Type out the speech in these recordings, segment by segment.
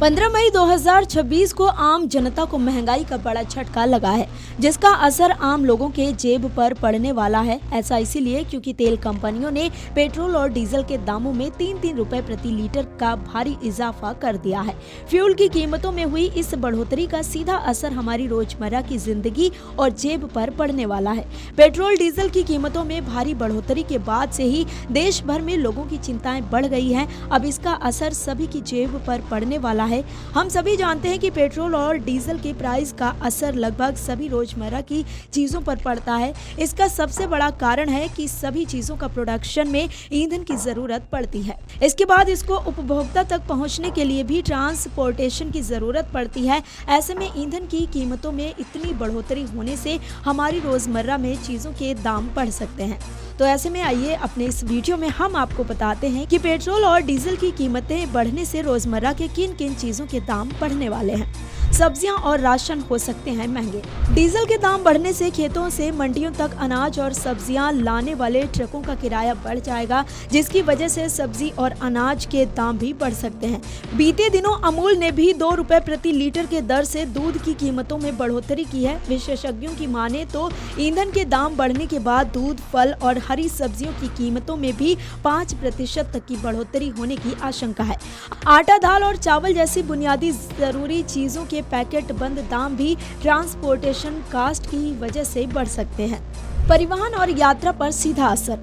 15 मई 2026 को आम जनता को महंगाई का बड़ा झटका लगा है, जिसका असर आम लोगों के जेब पर पड़ने वाला है। ऐसा इसीलिए क्योंकि तेल कंपनियों ने पेट्रोल और डीजल के दामों में 3-3 रुपए प्रति लीटर का भारी इजाफा कर दिया है। फ्यूल की कीमतों में हुई इस बढ़ोतरी का सीधा असर हमारी रोजमर्रा की जिंदगी और जेब पर पड़ने वाला है। पेट्रोल डीजल की कीमतों में भारी बढ़ोतरी के बाद से ही देश भर में लोगों की चिंताएं बढ़ गई हैं। अब इसका असर सभी की जेब पर पड़ने वाला है। हम सभी जानते हैं कि पेट्रोल और डीजल के प्राइस का असर लगभग सभी रोजमर्रा की चीजों पर पड़ता है। इसका सबसे बड़ा कारण है कि सभी चीजों का प्रोडक्शन में ईंधन की जरूरत पड़ती है। इसके बाद इसको उपभोक्ता तक पहुंचने के लिए भी ट्रांसपोर्टेशन की जरूरत पड़ती है। ऐसे में ईंधन की कीमतों में इतनी बढ़ोतरी होने से हमारी रोजमर्रा में चीजों के दाम बढ़ सकते हैं। तो ऐसे में आइए अपने इस वीडियो में हम आपको बताते हैं कि पेट्रोल और डीजल की कीमतें बढ़ने से रोजमर्रा के किन किन चीजों के दाम बढ़ने वाले हैं। सब्जियां और राशन हो सकते हैं महंगे। डीजल के दाम बढ़ने से खेतों से मंडियों तक अनाज और सब्जियां लाने वाले ट्रकों का किराया बढ़ जाएगा, जिसकी वजह से सब्जी और अनाज के दाम भी बढ़ सकते हैं। बीते दिनों अमूल ने भी 2 रुपए प्रति लीटर के दर से दूध की कीमतों में बढ़ोतरी की है। विशेषज्ञों की माने तो ईंधन के दाम बढ़ने के बाद दूध, फल और हरी सब्जियों की कीमतों में भी 5% तक की बढ़ोतरी होने की आशंका है। आटा, दाल और चावल जैसी बुनियादी जरूरी चीजों के पैकेट बंद दाम भी ट्रांसपोर्टेशन कास्ट की वजह से बढ़ सकते हैं। परिवहन और यात्रा पर सीधा असर।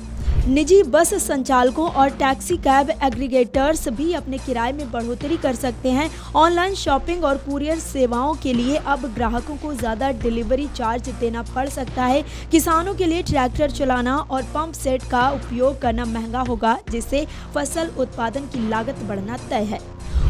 निजी बस संचालकों और टैक्सी कैब एग्रीगेटर्स भी अपने किराए में बढ़ोतरी कर सकते हैं। ऑनलाइन शॉपिंग और कुरियर सेवाओं के लिए अब ग्राहकों को ज्यादा डिलीवरी चार्ज देना पड़ सकता है। किसानों के लिए ट्रैक्टर चलाना और पंप सेट का उपयोग करना महंगा होगा, जिससे फसल उत्पादन की लागत बढ़ना तय है।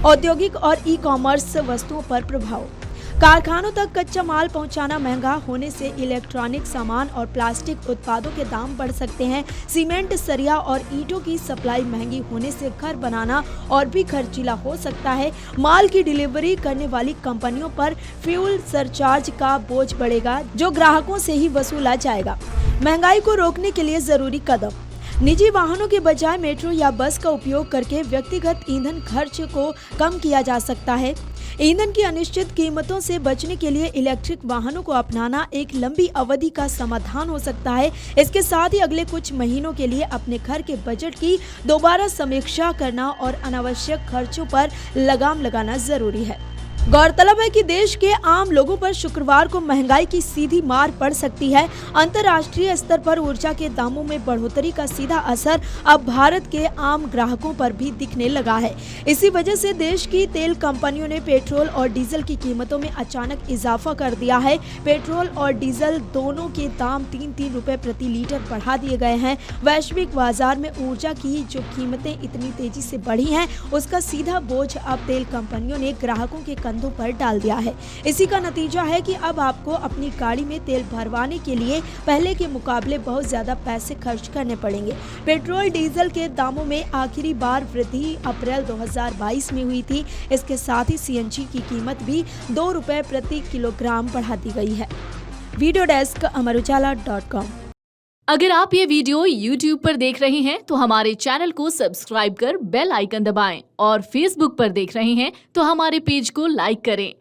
औद्योगिक और ई-कॉमर्स वस्तुओं पर प्रभाव। कारखानों तक कच्चा माल पहुंचाना महंगा होने से इलेक्ट्रॉनिक सामान और प्लास्टिक उत्पादों के दाम बढ़ सकते हैं। सीमेंट, सरिया और ईंटों की सप्लाई महंगी होने से घर बनाना और भी खर्चीला हो सकता है। माल की डिलीवरी करने वाली कंपनियों पर फ्यूल सरचार्ज का बोझ बढ़ेगा, जो ग्राहकों से ही वसूला जाएगा। महंगाई को रोकने के लिए जरूरी कदम। निजी वाहनों के बजाय मेट्रो या बस का उपयोग करके व्यक्तिगत ईंधन खर्च को कम किया जा सकता है। ईंधन की अनिश्चित कीमतों से बचने के लिए इलेक्ट्रिक वाहनों को अपनाना एक लंबी अवधि का समाधान हो सकता है। इसके साथ ही अगले कुछ महीनों के लिए अपने घर के बजट की दोबारा समीक्षा करना और अनावश्यक खर्चों पर लगाम लगाना जरूरी है। गौरतलब है कि देश के आम लोगों पर शुक्रवार को महंगाई की सीधी मार पड़ सकती है। अंतर्राष्ट्रीय स्तर पर ऊर्जा के दामों में बढ़ोतरी का सीधा असर अब भारत के आम ग्राहकों पर भी दिखने लगा है। इसी वजह से देश की तेल कंपनियों ने पेट्रोल और डीजल की कीमतों में अचानक इजाफा कर दिया है। पेट्रोल और डीजल दोनों के दाम 3-3 रुपए प्रति लीटर बढ़ा दिए गए हैं। वैश्विक बाजार में ऊर्जा की जो कीमतें इतनी तेजी से बढ़ी हैं, उसका सीधा बोझ अब तेल कंपनियों ने ग्राहकों के कंधों पर डाल दिया है। इसी का नतीजा है कि अब आपको अपनी गाड़ी में तेल भरवाने के लिए पहले के मुकाबले बहुत ज्यादा पैसे खर्च करने पड़ेंगे। पेट्रोल डीजल के दामों में आखिरी बार वृद्धि अप्रैल 2022 में हुई थी। इसके साथ ही सीएनजी की कीमत भी 2 रुपए प्रति किलोग्राम बढ़ा दी गई है। Video desk amarujala.com। अगर आप ये वीडियो YouTube पर देख रहे हैं तो हमारे चैनल को सब्सक्राइब कर बेल आइकन दबाएं और Facebook पर देख रहे हैं तो हमारे पेज को लाइक करें।